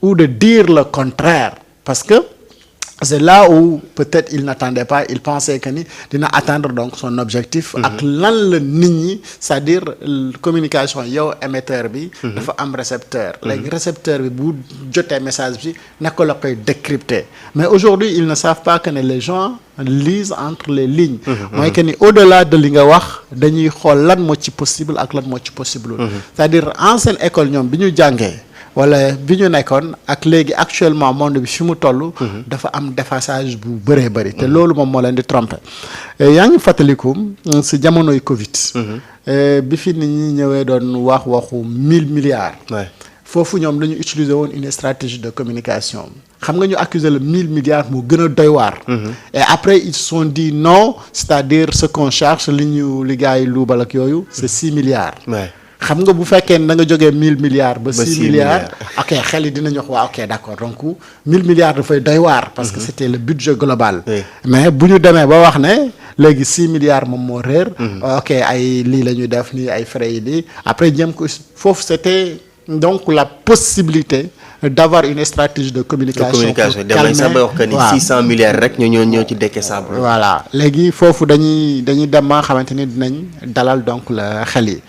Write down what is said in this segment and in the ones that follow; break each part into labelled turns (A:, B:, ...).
A: ou de dire le contraire, parce que c'est là où peut-être il n'attendait pas, il pensait que ni dina atteindre donc son objectif. ak lan la nit ñi, c'est-à-dire communication yow émetteur bi. dafa am récepteur. léegi récepteur bi bu jotee message bi naka la koy décrypter. mais aujourd'hui ils ne savent pas que ne les gens lisent entre les lignes. mooy que ni au-delà de li nga wax dañuy xool lan moo ci possible ak lan moo ci possible. c'est-à-dire ancienne école ñoom bi ñu jàngee. wala bi ñu nekkoon ak léegi actuellement monde bi fi mu toll. dafa am déphasage bu bëree bëri. te loolu moom moo leen di tromper. yaa ngi fàttaliku si jamonoy Covid. bi fi nit ñi ñëwee doon waxu 1000 milliards. foofu ñoom dañu utiliser woon une stratégie de communication. xam nga ñu accuser le 1000 milliards moo gën a doy waar. et après ils se sont dit non, c'est-à-dire ce qu'on cherche li gars yi luubal ak yooyu c'est 6 milliards. xam nga bu fekkee ne da nga jógee 1000 milliards ba 6 milliards ok xel yi dinañu wax waaw ok d'accord donc 1000 milliards dafay doy waar parce que c'était le budget global. mais bu ñu demee ba wax ne léegi 6 milliards moom moo réer. ok ay lii la ñuy def nii ay frais yi lii après jëm ko foofu c'était donc la possibilité d'avoir une stratégie de communication.
B: damay sax ba wax que ni 600 milliards rek ñoo ci dekkee saabu.
A: voilà léegi foofu dañuy dem ba nga xamante ni dinañ dalal donc la xel yi.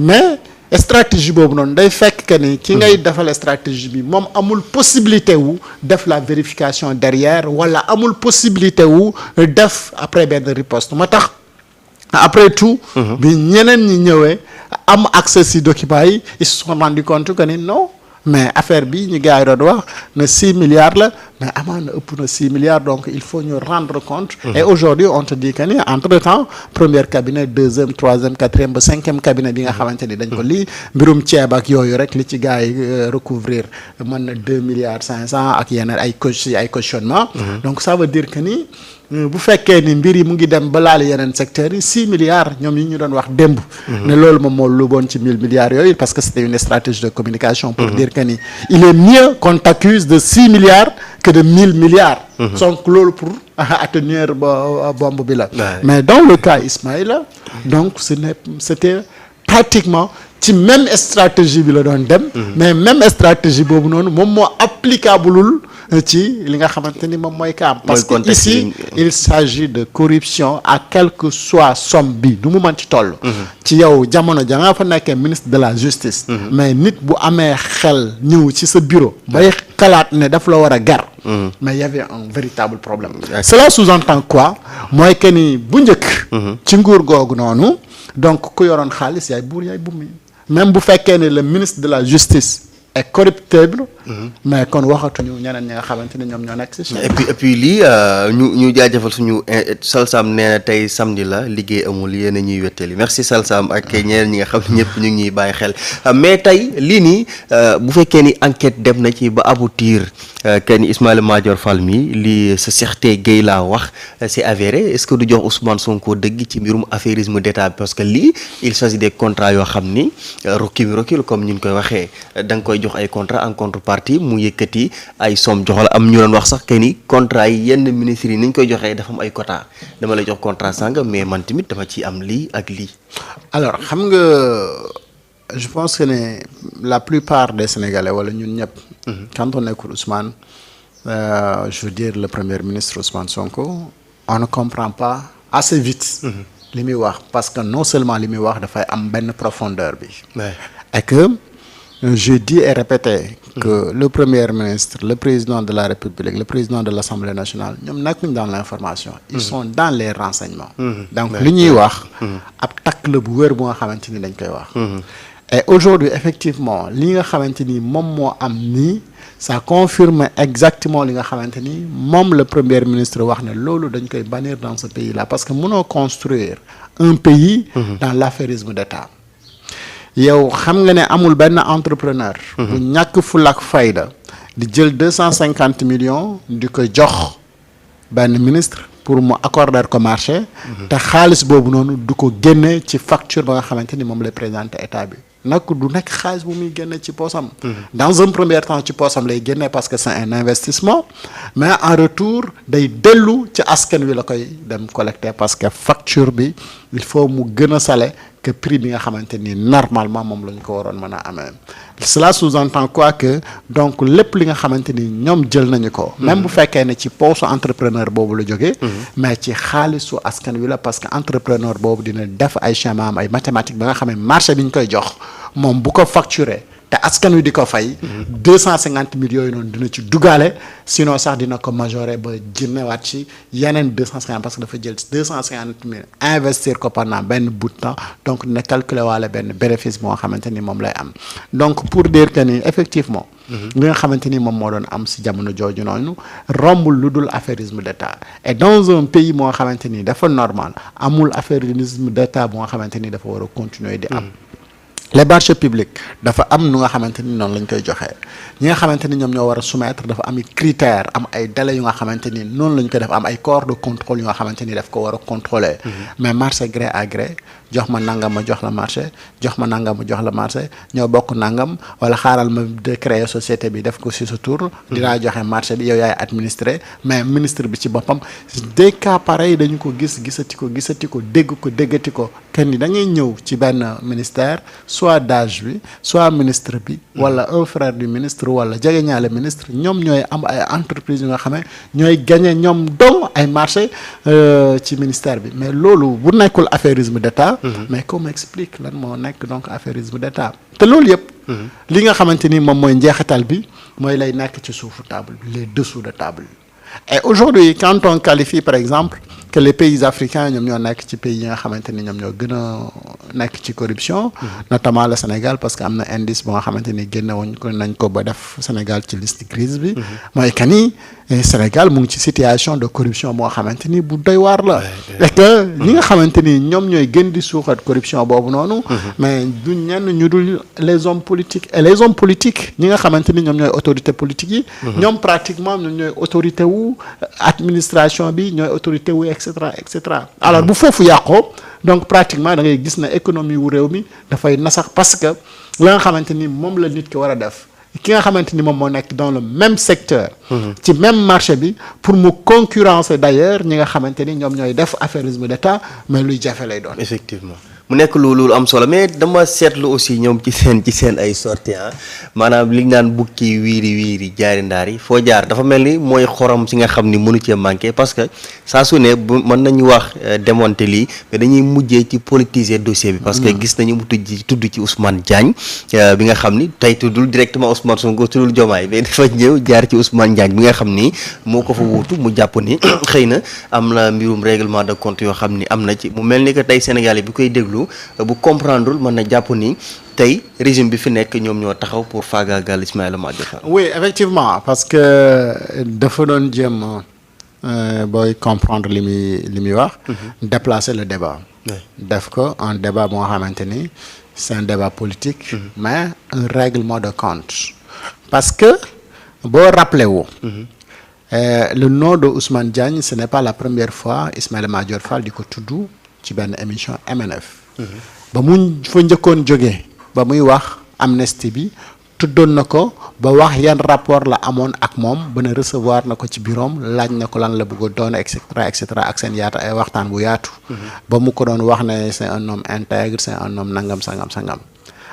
A: mais stratégie boobu noonu day fekk que ni ki ngay defal stratégie bi moom amul possibilité wu def la vérification derrière wala amul possibilité wu def après benn riposte moo tax après tout bi ñeneen ñi ñëwee am accès ci documents yi ils se sont rendu compte que ni non mais affaire bi ñu gars yi doon wax na 6 milliards la mais amaana ëpp na 6 milliards donc il faut ñu rendre compte. Et aujourd'hui on te dit que ni entre temps premier cabinet deuxième troisième quatrième ba cinquième cabinet bi nga xamante ni dañ ko lii mbirum ceeb ak yooyu rek li ci gars yi recouvrir mën na 2 milliards 500 ak yeneen ay cautionnement. donc ça veut dire que ni bu fekkee ni mbir yi mu ngi dem ba laal yeneen secteurs yi 6 milliards ñoom yi ñu doon wax démb. ne loolu moom moo lu bon ci 1000 milliards yooyu parce que c'était une stratégie de communication pour dire que ni il est mieux qu'on t'accuse de 6 milliards que de 1000 milliards. donc loolu pour atténuer bombe bi la. mais dans le cas Ismaïla donc c'était pratiquement ci même stratégie bi la doon dem. mais même stratégie boobu noonu moom moo applicableul ci li nga xamante ni moom mooy kaam parce que ici il s'agit de corruption à quelle que soit somme bi du mu mën ci toll. ci yow jamono ja nga fa nekkee ministre de la justice. mais nit bu amee xel ñëw ci sa bureau bay xalaat ne daf la war a gar. mais il y avait un véritable problème. Cela sous-entend quoi mooy que ni bu njëkk. ci nguur googu noonu donc ku yoroon xaalis yaay buur yaay bummi même bu fekkee ne le ministre de la justice est corruptible. mais kon waxatuñu ñeneen ñi nga xamante ni ñoom ñoo nekk si.
B: et puis lii ñu jaajëfal suñu Salsam nee na tey samedi la liggéey amul yéen a ñuy wettali merci Salsam ak ñeneen ñi nga xam ne ñëpp ñu ngi ñuy bàyyi xel mais tey lii nii bu fekkee ni enquête dem na ci ba aboutir que ni Ismaïla Madior Fall mi lii sa Cheikh Gueye laa wax c'est avéré est-ce que du jox Ousmane Sonko dëgg ci mbirum affairisme d'État parce que lii il s'agit des contrats yoo xam ni rokki comme ñu koy waxee da nga koy jox ay contrats en contrepartie mu yëkkati ay somme joxal am ñu doon wax sax que ni contrat yi yenn ministres yi ni ñu koy joxee dafa am ay quota dama lay jox contrat sàng mais man tamit dama ci am lii ak lii.
A: alors xam nga je pense que ne la plupart des Sénégalais wala ñun ñëpp. quand on écoute Ousmane je veux dire le premier ministre Ousmane Sonko on ne comprend pas assez vite. li muy wax parce que non seulement li muy wax dafay am benn profondeur bi. et que je dis et répété que le premier ministre le président de la République le président de l'Assemblée nationale ñoom nekkuñ dans l'information ils sont dans les renseignements donc li ñuy wax ab takk la bu wér bu nga xamante ni dañ koy wax et aujourd'hui effectivement li nga xamante ni moom moo am nii ça confirme exactement li nga xamante ni moom le premier ministre wax ne loolu dañ koy bannir dans ce pays là parce que mënoo construire un pays dans l'affairisme d'État yow xam nga ne amul benn entrepreneur bu ñàkk fulak fayda di jël 250 millions di ko jox benn ministre pour mu accorder ko marché te xaalis boobu noonu du ko génne ci facture ba nga xamante ni moom lay présenter état bi nag du nekk xaalis bu muy génne ci poosam. Dans un premier temps ci poosam lay génne parce que c'est un investissement mais en retour day dellu ci askan wi la koy dem collecter parce que facture bi il faut mu gën a salé que prix bi nga xamante ni normalement moom la ñu ko waroon mën a amee. Cela sous-entend quoi que donc lépp li nga xamante ni ñoom jël nañu ko. même bu fekkee ne ci poosu entrepreneur boobu la jógee. mais ci xaalisu askan wi la parce que entrepreneur boobu dina def ay schéma am ay mathématiques ba nga xam ne marché bi ñu koy jox moom bu ko facturer te askan wi di ko fay. 250 000 yooyu noonu dina ci dugaale sinon sax dina ko majorer ba jënnewaat ci yeneen 250 parce que dafa jël 250 000 investir ko pendant benn bout de temps donc dina calculer waale benn bénéfice moo xamante ni moom lay am donc pour dire que ni effectivement. li nga xamante ni moom moo doon am si jamono jooju noonu rombul lu dul affairisme d'État et dans un pays moo xamante ni dafa normal amul affairisme d'État moo xamante ni dafa war a continuer di am. les marchés publics dafa am nu nga xamante ni noonu lañ koy joxee ñi nga xamante ni ñoom ñoo war a soumettre dafa am critères am ay délais yu nga xamante ni noonu lañ koy def am ay corps de contrôle yu nga xamante ni daf ko war a contrôler mais marché gré à gré jox ma nangam ma jox la marché jox ma nangam ma jox la marché ñoo bokk nangam wala xaaral ma de créer société bi def ko ci sa tour dinaa joxe marché bi yow yaay administré mais ministre bi ci boppam des cas pareils dañu ko gisati ko déggati ko kenn ni da ngay ñëw ci benn ministère soit DAGE bi soit ministre bi wala un frère du ministre wala jegeñaale ministre ñoom ñooy am ay entreprises yu nga xam ne ñooy gagné ñoom dong ay marché ci ministère bi mais loolu bu nekkul affairisme d'État mais qu'on m'explique lan moo nekk donc affairisme d'État te loolu yëpp li nga xamante ni moom mooy njeexital bi mooy lay nekk ci suufu table bi les dessous de table et aujourd'hui quand on qualifie par exemple que les pays africains ñoom ñoo nekk ci pays yi nga xamante ni ñoom ñoo gën a nekk ci corruption notamment le Sénégal parce que am na indice bu nga xamante ni génne woon ko nañ ko ba def Sénégal ci liste grise bi mooy que ni Sénégal mu ngi ci situation de corruption boo xamante ni bu doy waar la et que ñi nga xamante ni ñoom ñooy gën di suuxat corruption boobu noonu mais du ñenn ñu dul les hommes politiques et les hommes politiques ñi nga xamante ni ñoom ñooy autorité politique yi ñoom pratiquement ñoom ñooy autorité wu administration bi ñooy autorité wu et cetera alors bu foofu yàqoo donc pratiquement da ngay gis na économie wu réew mi dafay nasax parce que la nga xamante ni moom la nit ki war a def ki nga xamante ni moom moo nekk dans le même secteur ci même marché bi pour mu concurrencer d'ailleurs ñi nga xamante ni ñoom ñooy def affairisme d'État mais luy jafe lay doon
B: effectivement mu nekk lu am solo mais dama seetlu aussi ñoom ci seen ay sorties maanaam li ñu naan bukki wiiri jaari ndaar yi foo jaar dafa mel ni mooy xorom si nga xam ni mënu cee manqué parce que saa su ne bu mën nañu wax démonter lii mais dañuy mujjee ci politiser dossier bi. parce que gis nañu mu tudd ci Ousmane Diagne bi nga xam ni tey tuddul directement Ousmane Sonko tuddul Diomaye mais dafa ñëw jaar ci Ousmane Diagne bi nga xam ni moo ko fa wuutu mu jàpp ni xëy na am na mbirum règlement de compte yoo xam ni am na ci mu mel ni que tey Sénégalais bi koy déglu. bu comprendre mën na jàpp ni tey régime bi fi nekk ñoom ñoo taxaw pour faagaagal Ismaïla Madior Fall.
A: oui effectivement parce que dafa doon jéem booy comprendre li muy wax. déplacer le débat. def ko un débat boo xamante ni c'est un débat politique. mais un règlement de compte. parce que boo rappelé wu. le nom de Ousmane Diagne ce n'est pas la première fois Ismaïla Madior Fall di ko tudd ci benn émission MNF. ba mu fa njëkkoon jógee ba muy wax amnistie bi tuddoon na ko ba wax yan rapport la amoon ak moom ba ne recevoir na ko ci bureau laaj na ko lan la bëgg a doon et cetera ak seen yaata ay waxtaan bu yaatu. ba mu ko doon wax ne c'est un homme intègre c'est un homme nangam sangam.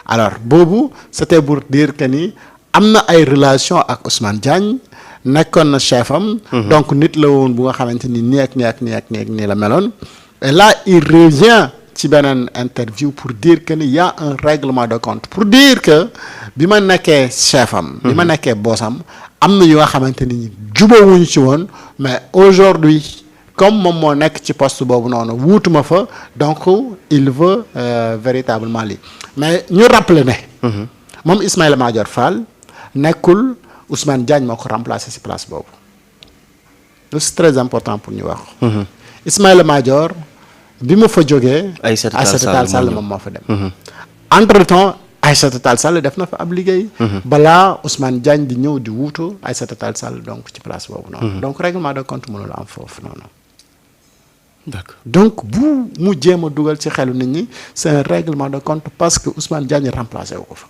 A: alors boobu c'était pour dire que ni am na ay relation ak Ousmane Diagne nekkoon na chef am. donc nit la woon bu nga xamante ni nii la meloon. et là il revient ci beneen interview pour dire que ni y a un règlement de compte pour dire que bi ma nekkee chef am. bi ma nekkee bossam am na yu nga xamante ni jubawuñu ci woon mais aujourd'hui comme moom moo nekk ci poste boobu noonu wuutuma fa donc il veut véritablement lii mais ñu rappeler ne. moom Ismaïla Madior Fall nekkul Ousmane Diagne moo ko remplacer ci place boobu c'est très important pour ñu wax. Ismaïla Madior bi ma fa jógee. Aïssata Tall Sall moom moo fa dem. entre temps Aïssata Tall Sall def na fa ab liggéey. balaa Ousmane Diagne di ñëw di wuutu Aïssata Tall Sall donc ci place boobu noonu. donc règlement de compte mënul am foofu noonu.
B: d'accord.
A: donc bu mu jéem a dugal ci xelu nit ñi c'est un règlement de compte parce que Ousmane Diagne remplacé wu ko fa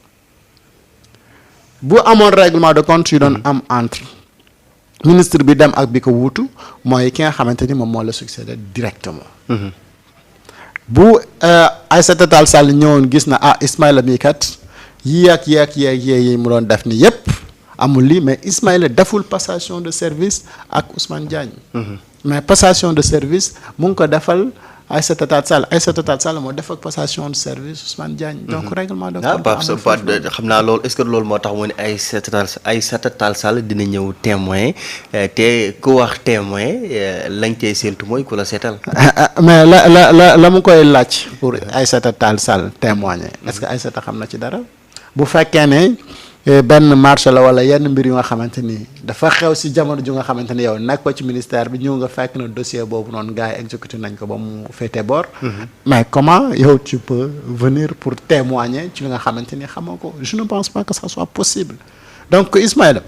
A: bu amoon règlement de compte yu doon am entre ministre bi dem ak bi ko wuutu mooy ki nga xamante ni moom moo la succédé directement. bu Aïssata Tall Sall ñëwoon gis na Ismaïla mii kat yi mu doon def ni yépp amul lii mais Ismaïla deful passation de service ak Ousmane Diagne. mais passation de service mu ngi ko defal Aïssata Tall Sall moo def ak passation de service Ousmane Diagne. donc règlement de compte
B: xam naa loolu est-ce que loolu moo tax mu ne Aïssata Tall Sall dina ñëw témoin te ku wax témoin lañ koy séentu mooy ku la seetal.
A: mais la mu koy laaj pour Aïssata Tall Sall témoigner est-ce que Aïssata xam na ci dara bu fekkee ne benn marché la wala yenn mbir yu nga xamante ni dafa xew si jamono ju nga xamante ni yow nekk ko ci ministère bi ñëw nga fekk na dossier boobu noonu gars yi exécuté nañ ko ba mu féete boor. mais comment yow tu peux venir pour témoigner ci li nga xamante ni xamoo ko je ne pense pas que ça soit possible donc Ismaïla.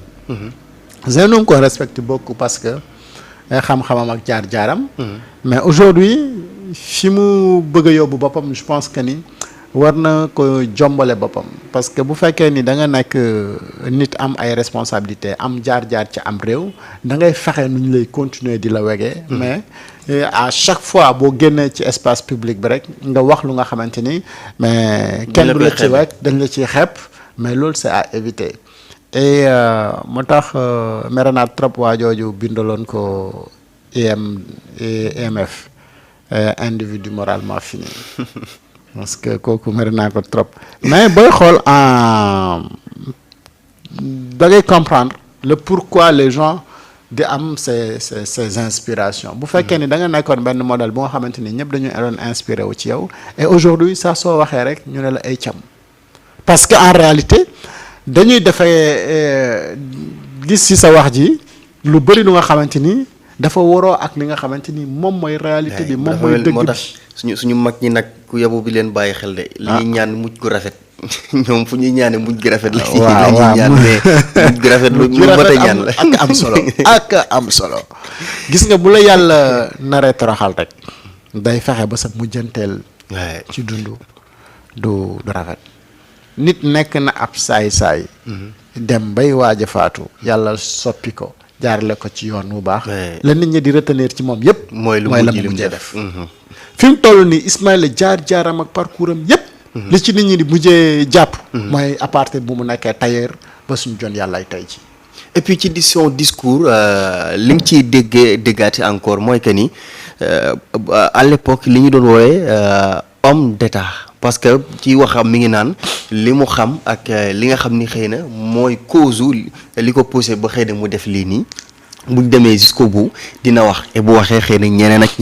A: c'est un homme qu'on respecte beaucoup parce que xam-xamam ak jaar-jaaram. mais aujourd'hui fi mu bëgg a yóbbu boppam je pense que ni. war na ko jombale boppam parce que bu fekkee ni da nga nekk nit am ay responsabilités am jaar-jaar ci am réew da ngay fexe nu ñu lay continuer di la wegee mais à chaque fois boo génnee ci espace public bi rek nga wax lu nga xamante ni mais kenn du la ci weg dañ la ciy xeeb mais loolu c'est à éviter et moo tax mere naa trop waa jooju bindaloon ko IMF individu moralement fini parce que kooku mari naa ko trop mais booy xool da ngay comprendre le pourquoi les gens di am ces inspirations bu fekkee ni da nga nekkoon benn modèle bu nga xamante ni ñëpp dañu doon inspiré wu ci yow et aujourd'hui ça soo waxee rek ñu ne la ay cam parce que en réalité dañuy defee gis ci sa wax ji lu bëri lu nga xamante ni dafa waroo ak li nga xamante ni moom mooy réalité bi moom mooy dëgg bi
B: suñu mag ñi nag ku yabu bi leen bàyyi xel de li ñuy ñaan mujj gu rafet ñoom fu ñuy ñaane mujj gu rafet la ñuy ñaan mais mujj gu rafet lu mat a ñaan la ak am solo
A: gis nga bu la yàlla naree toroxal rek day fexe ba sa mujjanteel ci dund du rafet nit nekk na ab saay-saay dem bay waaj a faatu yàlla soppi ko jaarale ko ci yoon bu baax la nit ñi di retenir ci moom yépp mooy la mu mujjee def fi mu toll nii Ismaïla jaar-jaaram ak parcours am yépp li ci nit ñi di mujjee jàpp mooy à partir bu mu nekkee tailleur ba suñu jon yàllaay tey ci
B: et puis ci son discours li nga ciy déggaati encore mooy que ni à l'époque li ñu doon woowe homme d'état parce que ci waxam mi ngi naan li mu xam ak li nga xam ni xëy na mooy cause li ko poussé ba xëy na mu def lii nii buñ demee jusqu'au bout dina wax et bu waxee xëy na ñeneen ak ñeneen